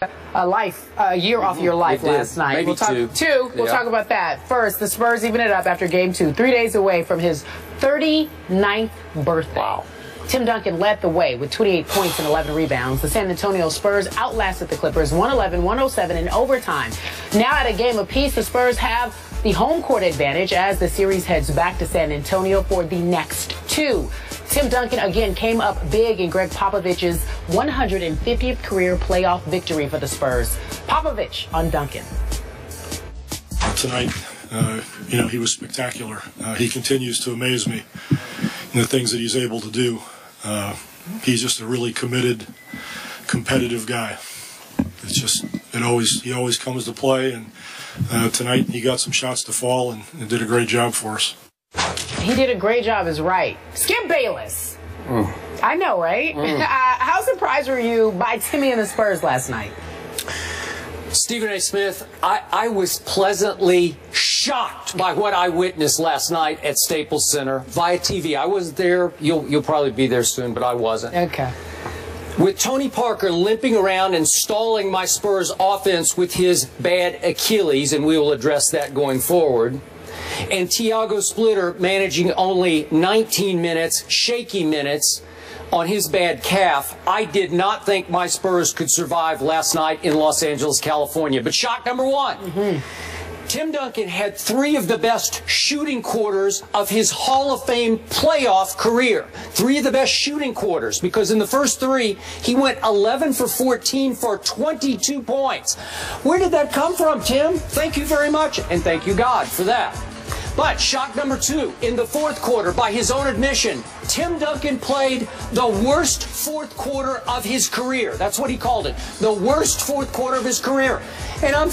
a year off your life last night. Maybe we'll talk two. We'll talk about that. First, the Spurs even it up after game 2, 3 days away from his 39th birthday. Wow. Tim Duncan led the way with 28 points and 11 rebounds. The San Antonio Spurs outlasted the Clippers 111-107 in overtime. Now at a game apiece, the Spurs have the home court advantage as the series heads back to San Antonio for the next 2. Tim Duncan again came up big in Greg Popovich's 150th career playoff victory for the Spurs. Popovich on Duncan. Tonight, he was spectacular. He continues to amaze me in the things that he's able to do. He's just a really committed, competitive guy. It's just, he always comes to play, and tonight he got some shots to fall and did a great job for us. He did a great job is right. Skip Bayless. I know, right? How surprised were you by Timmy and the Spurs last night? Stephen A. Smith, I was pleasantly shocked by what I witnessed last night at Staples Center via TV. I wasn't there. You'll probably be there soon, but I wasn't. Okay. With Tony Parker limping around and stalling my Spurs offense with his bad Achilles, and we will address that going forward, and Tiago Splitter managing only 19 minutes, shaky minutes, on his bad calf, I did not think my Spurs could survive last night in Los Angeles, California. But shock number 1. Tim Duncan had 3 of the best shooting quarters of his Hall of Fame playoff career. 3 of the best shooting quarters, because in the first 3, he went 11 for 14 for 22 points. Where did that come from, Tim? Thank you very much, and thank you, God, for that. But shock number 2, in the fourth quarter, by his own admission, Tim Duncan played the worst fourth quarter of his career. That's what he called it, the worst fourth quarter of his career. And I'm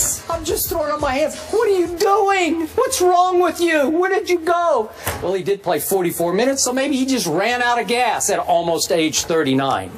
just throwing up my hands. What are you doing? What's wrong with you? Where did you go? Well, he did play 44 minutes, so maybe he just ran out of gas at almost age 39.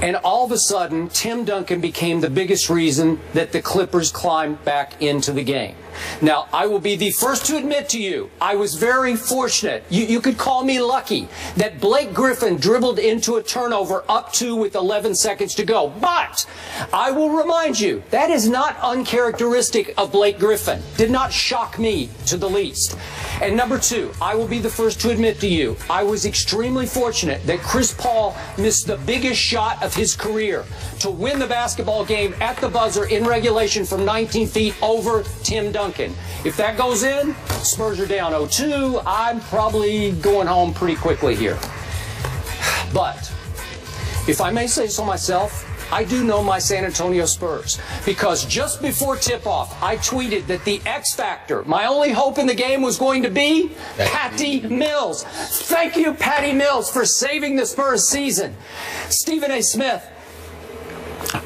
And all of a sudden, Tim Duncan became the biggest reason that the Clippers climbed back into the game. Now, I will be the first to admit to you, I was very fortunate. You could call me lucky that Blake Griffin dribbled into a turnover up 2 with 11 seconds to go. But I will remind you, that is not uncharacteristic of Blake Griffin. Did not shock me to the least. And number 2, I will be the first to admit to you, I was extremely fortunate that Chris Paul missed the biggest shot of his career to win the basketball game at the buzzer in regulation from 19 feet over Tim Duncan. If that goes in, Spurs are down 0-2. I'm probably going home pretty quickly here. But if I may say so myself, I do know my San Antonio Spurs, because just before tip-off, I tweeted that the X factor, my only hope in the game, was going to be Patty Mills. Thank you, Patty Mills, for saving the Spurs season. Stephen A. Smith,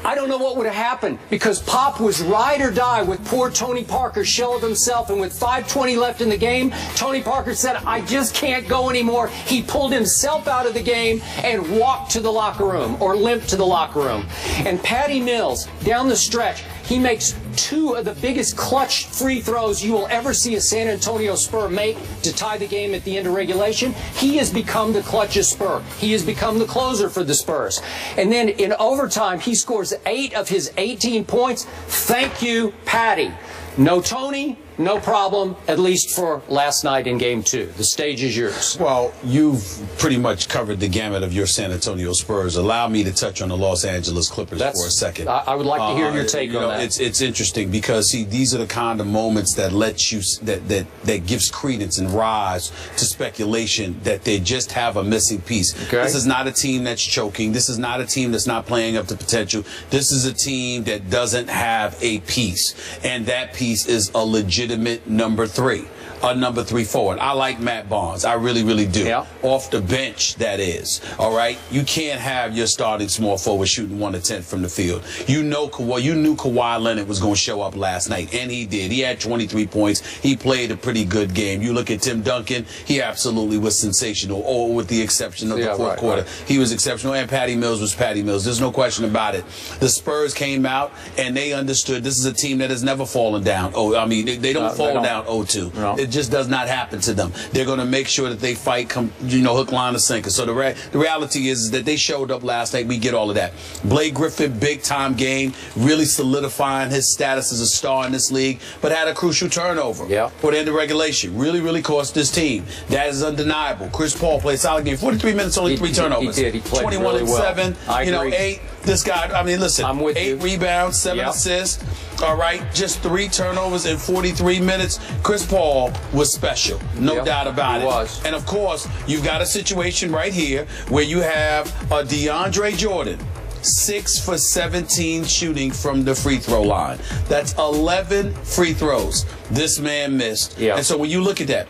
I don't know what would have happened, because Pop was ride or die with poor Tony Parker shell of himself, and with 5:20 left in the game, Tony Parker said, I just can't go anymore. He pulled himself out of the game and walked to the locker room, or limped to the locker room. And Patty Mills, down the stretch, he makes 2 of the biggest clutch free throws you will ever see a San Antonio Spur make to tie the game at the end of regulation. He has become the clutchest Spur. He has become the closer for the Spurs. And then in overtime, he scores 8 of his 18 points. Thank you, Patty. No Tony, no problem, at least for last night in Game 2. The stage is yours. Well, you've pretty much covered the gamut of your San Antonio Spurs. Allow me to touch on the Los Angeles Clippers for a second. I would like to hear your take on that. It's interesting, because, see, these are the kind of moments that let you that gives credence and rise to speculation that they just have a missing piece. Okay. This is not a team that's choking. This is not a team that's not playing up to potential. This is a team that doesn't have a piece, and that piece is a legitimate number 3. A number 3 forward. I like Matt Barnes. I really, really do. Yeah. Off the bench, that is. All right? You can't have your starting small forward shooting 1 to 10 from the field. You knew Kawhi Leonard was going to show up last night, and he did. He had 23 points. He played a pretty good game. You look at Tim Duncan, he absolutely was sensational, or with the exception of the fourth quarter. He was exceptional, and Patty Mills was Patty Mills. There's no question about it. The Spurs came out, and they understood this is a team that has never fallen down. They don't fall down 0-2. No. it just does not happen to them. They're going to make sure that they fight, hook, line, and sinker. So the reality is that they showed up last night. We get all of that. Blake Griffin, big-time game, really solidifying his status as a star in this league, but had a crucial turnover for the end of regulation. Really, really cost this team. That is undeniable. Chris Paul played a solid game. 43 minutes, only 3 turnovers. He did. He played 21 really and well. 7. I agree. 8. This guy, I mean, listen, I'm with 8 you. rebounds, 7 assists. All right, just 3 turnovers in 43 minutes. Chris Paul was special, no doubt about it. He was. And of course, you've got a situation right here where you have a DeAndre Jordan, 6 for 17 shooting from the free throw line. That's 11 free throws this man missed. And so when you look at that,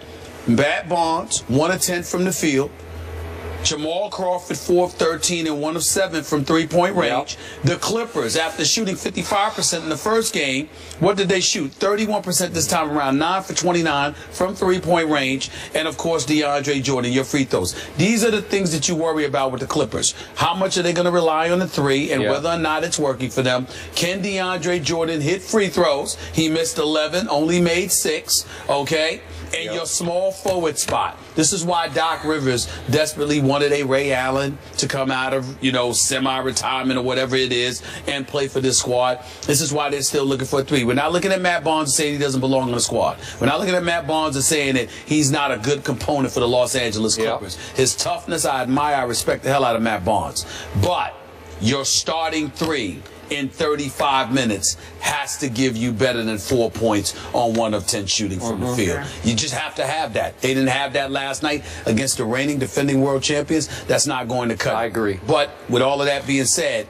Matt Barnes, 1 of 10 from the field. Jamal Crawford, 4 of 13 and 1 of 7 from three-point range. The Clippers, after shooting 55% in the first game, what did they shoot? 31% this time around, 9 for 29 from three-point range. And, of course, DeAndre Jordan, your free throws. These are the things that you worry about with the Clippers. How much are they going to rely on the 3 and whether or not it's working for them? Can DeAndre Jordan hit free throws? He missed 11, only made 6, okay? And your small forward spot. This is why Doc Rivers desperately wanted a Ray Allen to come out of, semi-retirement or whatever it is and play for this squad. This is why they're still looking for a 3. We're not looking at Matt Barnes and saying he doesn't belong on the squad. We're not looking at Matt Barnes and saying that he's not a good component for the Los Angeles Clippers. His toughness, I admire, I respect the hell out of Matt Barnes. But your starting 3 in 35 minutes has to give you better than 4 points on 1 of 10 shooting from the field. You just have to have that. They didn't have that last night against the reigning defending world champions. That's not going to cut it. I agree. But with all of that being said,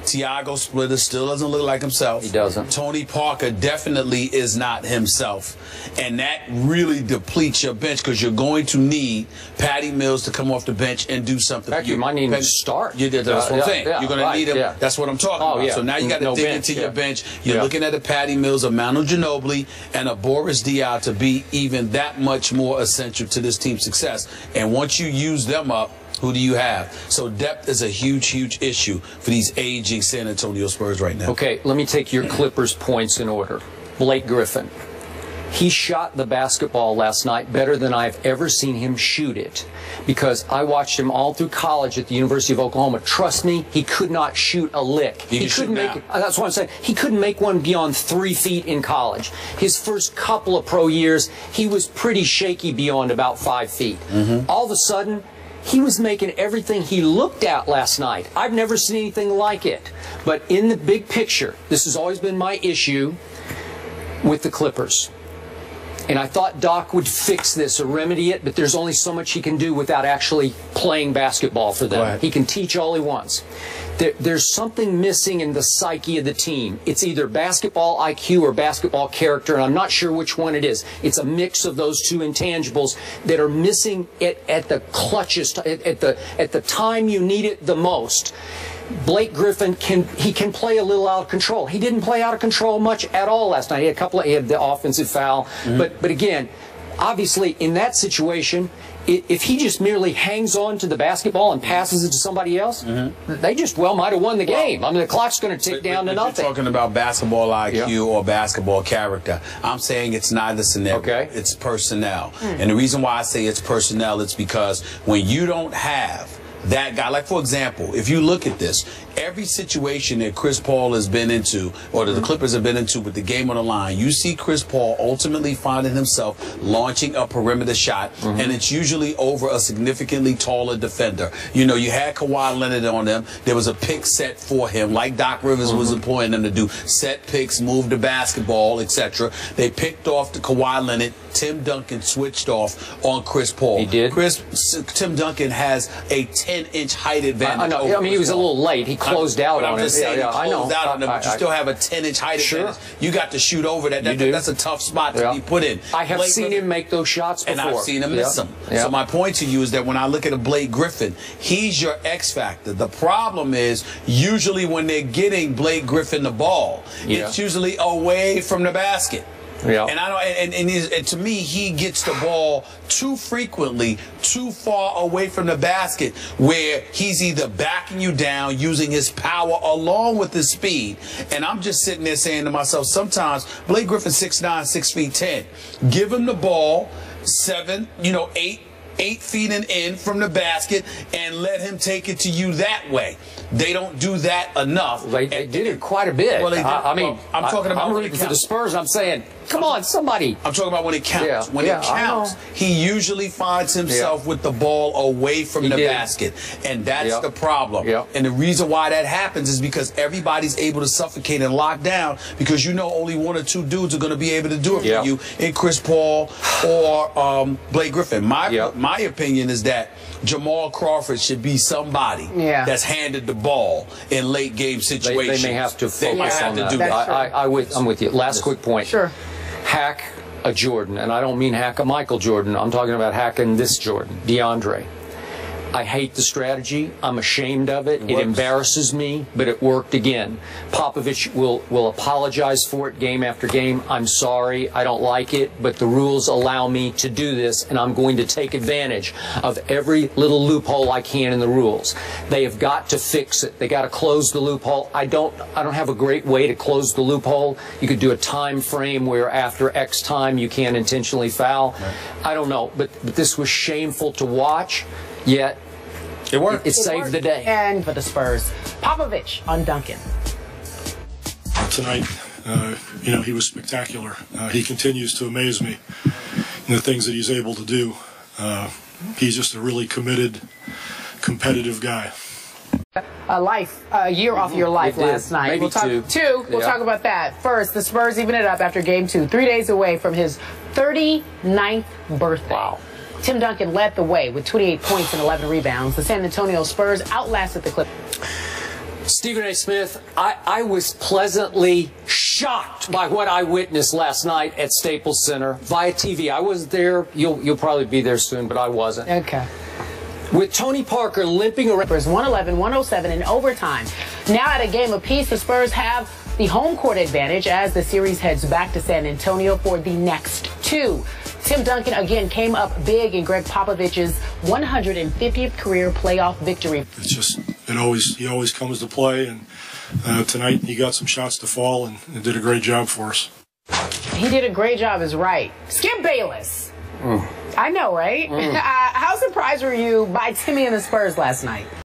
Tiago Splitter still doesn't look like himself. He doesn't. Tony Parker definitely is not himself. And that really depletes your bench because you're going to need Patty Mills to come off the bench and do something. You might need him to start. That's what I'm saying. You're going to need him. That's what I'm talking about. So now you got to dig into your bench. You're looking at a Patty Mills, a Manu Ginobili, and a Boris Diaw to be even that much more essential to this team's success. And once you use them up, who do you have? So depth is a huge, huge issue for these aging San Antonio Spurs right now. Okay, let me take your Clippers points in order. Blake Griffin. He shot the basketball last night better than I've ever seen him shoot it, because I watched him all through college at the University of Oklahoma. Trust me, he could not shoot a lick. He couldn't make it. That's what I'm saying. He couldn't make one beyond 3 feet in college. His first couple of pro years, he was pretty shaky beyond about 5 feet. All of a sudden, he was making everything he looked at last night. I've never seen anything like it. But in the big picture, this has always been my issue with the Clippers. And I thought Doc would fix this or remedy it, but there's only so much he can do without actually playing basketball for them. He can teach all he wants. There's something missing in the psyche of the team. It's either basketball IQ or basketball character, and I'm not sure which one it is. It's a mix of those two intangibles that are missing at the clutches, at the time you need it the most. Blake Griffin can play a little out of control. He didn't play out of control much at all last night. He had the offensive foul, but again, obviously in that situation, if he just merely hangs on to the basketball and passes it to somebody else, they just might have won the game. I mean, the clock's going to tick down to nothing. You're talking about basketball IQ or basketball character. I'm saying it's neither scenario. It's personnel. And the reason why I say it's personnel, it's because when you don't have that guy, like for example, if you look at this, every situation that Chris Paul has been into, or that the Clippers have been into with the game on the line, you see Chris Paul ultimately finding himself launching a perimeter shot, and it's usually over a significantly taller defender. You know, you had Kawhi Leonard on them. There was a pick set for him, like Doc Rivers was employing them to do. Set picks, move the basketball, etc. They picked off the Kawhi Leonard. Tim Duncan switched off on Chris Paul. He did. Tim Duncan has a 10-inch height advantage. I know. He was a little late. He closed out on it. I know. Out on it, but you still have a 10-inch height advantage. You got to shoot over that. That's a tough spot to be put in. I have seen him make those shots before. And I've seen him miss them. So my point to you is that when I look at a Blake Griffin, he's your X factor. The problem is usually when they're getting Blake Griffin the ball, it's usually away from the basket. Yeah. And I don't. And to me, he gets the ball too frequently, too far away from the basket, where he's either backing you down, using his power along with his speed. And I'm just sitting there saying to myself, sometimes Blake Griffin 6'9", 6'10". Give him the ball 8 feet and in from the basket, and let him take it to you that way. They don't do that enough. They did it quite a bit. Well, I'm talking about rooting for the Spurs. I'm saying, come on, somebody. I'm talking about when it counts. Yeah. When it counts, he usually finds himself with the ball away from the basket, and that's the problem. And the reason why that happens is because everybody's able to suffocate and lock down, because only 1 or 2 dudes are going to be able to do it for you, in Chris Paul or Blake Griffin. My opinion is that Jamal Crawford should be somebody that's handed the ball in late game situations. They may have to focus on that. I'm with you. Last quick point. Sure. Hack a Jordan, and I don't mean hack a Michael Jordan. I'm talking about hacking this Jordan, DeAndre. I hate the strategy. I'm ashamed of it. It embarrasses me, but it worked again. Popovich will apologize for it game after game. I'm sorry. I don't like it, but the rules allow me to do this, and I'm going to take advantage of every little loophole I can in the rules. They have got to fix it. They got to close the loophole. I don't have a great way to close the loophole. You could do a time frame where after X time you can't intentionally foul. Right. I don't know, but this was shameful to watch. Yet, it worked. It saved the day. And for the Spurs, Popovich on Duncan. Tonight, he was spectacular. He continues to amaze me in the things that he's able to do. He's just a really committed, competitive guy. A year off your life last night. Maybe we'll talk We'll talk about that. First, the Spurs even it up after game 2, 3 days away from his 39th birthday. Wow. Tim Duncan led the way with 28 points and 11 rebounds. The San Antonio Spurs outlasted the Clippers. Stephen A. Smith, I was pleasantly shocked by what I witnessed last night at Staples Center via TV. I wasn't there. You'll probably be there soon, but I wasn't. Okay. With Tony Parker limping around. 111-107 in overtime. Now at a game apiece, the Spurs have the home court advantage as the series heads back to San Antonio for the next 2. Tim Duncan again came up big in Greg Popovich's 150th career playoff victory. It's just he always comes to play, and tonight he got some shots to fall and did a great job for us. He did a great job, is right. Skip Bayless. I know, right? How surprised were you by Timmy and the Spurs last night?